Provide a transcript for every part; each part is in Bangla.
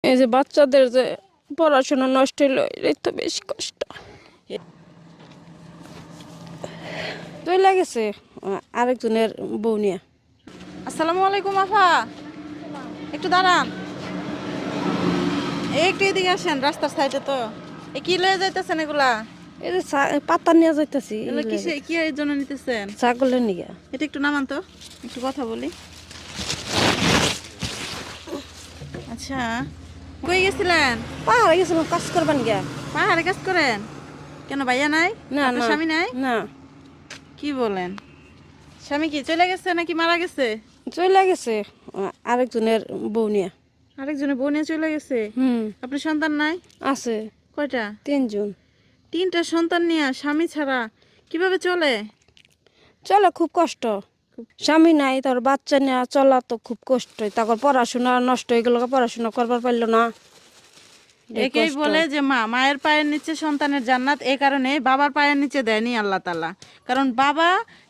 এই যে বাচ্চাদের যে পড়াশোনা নষ্ট হইলো, এই তো বেশি কষ্ট। তুই লাগেছে আরেকজনের বউ নিয়ে। আসসালামু আলাইকুম আফা, একটু দাঁড়ান, একটু এদিকে আসেন, রাস্তার সাইডে তো। কি লয়ে যাইতেছেন এগুলা? এই যে পাতা নিয়ে যাইতেছি। এগুলা কি এর জন্য নিতেছেন? ছাগলের নিয়ে। এটা একটু নামান তো, একটু কথা বলি। আচ্ছা, কই গেছিলেন? পাহাড়ে গেছিলাম কাজ করবেন গিয়া। পাহাড়ে কাজ করেন কেন? ভাইয়া নাই? না আপনার না স্বামী নাই? না, কি বলেন? স্বামী কি চলে গেছে নাকি মারা গেছে? চলে গেছে আরেকজনের বউ নিয়ে। আরেকজনের বোন নিয়ে চলে গেছে। আপনার সন্তান নাই? আছে কয়টা? 3 জন। 3টা সন্তান নিয়ে স্বামী ছাড়া কিভাবে চলে? চলে খুব কষ্ট। স্বামী নাই, তোর বাচ্চা নিয়ে চলা তো খুব কষ্ট। তারপর পড়াশোনা নষ্ট হয়ে গেল, পড়াশোনা করবার পারলো না। একেই বলে যে মায়ের পায়ের নিচে সন্তানের জান্নাত। এই কারণে বাবার পায়ের নিচে দেয়নি আল্লাহ তাআলা। কারণ বাবা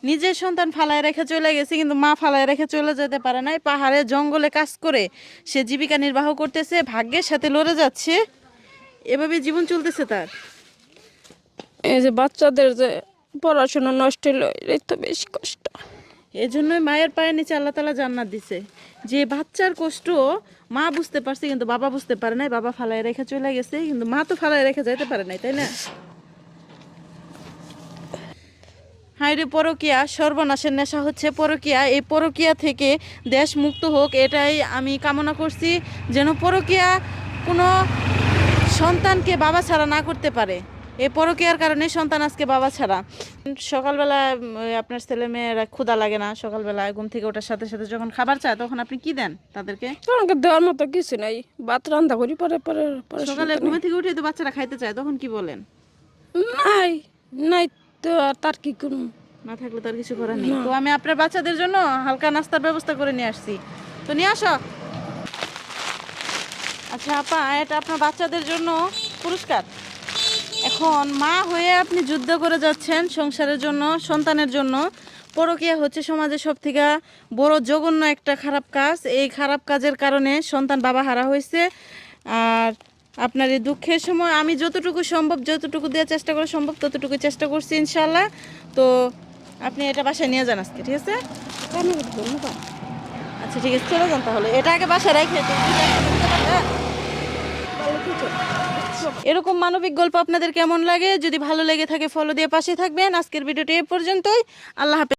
নিজের সন্তান ফালায় রেখে চলে গেছে, কিন্তু মা ফালায় রেখে চলে যেতে পারে নাই। পাহাড়ে জঙ্গলে কাজ করে সে জীবিকা নির্বাহ করতেছে, ভাগ্যের সাথে লড়ে যাচ্ছে, এভাবে জীবন চলতেছে তার। এই যে বাচ্চাদের যে পড়াশোনা নষ্ট হইলো, এই তো বেশি কষ্ট। এই জন্যই মায়ের পায়ের নিচে আল্লাহ তাআলা জান্নাত দিছে। যে বাচ্চার কষ্ট মা বুঝতে পারছে, কিন্তু বাবা বুঝতে পারে নাই। বাবা ফালায় রেখে চলে গেছে, কিন্তু মা তো ফালায় রেখে যাইতে পারে নাই, তাই না? হায়রে পরকিয়া, সর্বনাশের নেশা হচ্ছে পরকিয়া। এই পরকিয়া থেকে দেশ মুক্ত হোক, এটাই আমি কামনা করছি। যেন পরকিয়া কোনো সন্তানকে বাবা ছাড়া না করতে পারে। এই পরকিয়ার কারণে সন্তান আজকে বাবা ছাড়া। সকালবেলা আপনার ছেলে মেয়েরা ক্ষুধা লাগে না? সকালবেলা ঘুম থেকে ওঠার সাথে সাথে যখন খাবার চায়, তখন আপনি কি দেন তাদেরকে? তোমাকে দেওয়ার মতো কিছু নাই, ভাত রান্না করি পরে পরে পরে। সকালে ঘুমে থেকে উঠে তো বাচ্চারা খাইতে চায়, তখন কি বলেন? নাই নাই তো আর তার কি করুন। না থাকলে তার কিছু করার নেই। তো আমি আপনার বাচ্চাদের জন্য হালকা নাস্তার ব্যবস্থা করে নিয়ে আসছি, তো নিয়ে আসো। আচ্ছা আপা, এটা আপনার বাচ্চাদের জন্য পুরস্কার। এখন মা হয়ে আপনি যুদ্ধ করে যাচ্ছেন সংসারের জন্য, সন্তানের জন্য। পরকীয়া হচ্ছে সমাজে সব থেকে বড় জঘন্য একটা খারাপ কাজ। এই খারাপ কাজের কারণে সন্তান বাবা হারা হয়েছে। আর আপনার এই দুঃখের সময় আমি যতটুকু সম্ভব, যতটুকু দেওয়ার চেষ্টা করা সম্ভব, ততটুকু চেষ্টা করছি ইনশাল্লাহ। তো আপনি এটা বাসায় নিয়ে যান আজকে, ঠিক আছে? আচ্ছা ঠিক আছে, চলে যান তাহলে। এটা আগে বাসায় রেখে এরকম মানবিক গল্প আপনাদের কেমন লাগে? যদি ভালো লেগে থাকে ফলো দিয়ে পাশে থাকবেন। আজকের ভিডিওটি এ পর্যন্তই। আল্লাহ হাফেজ।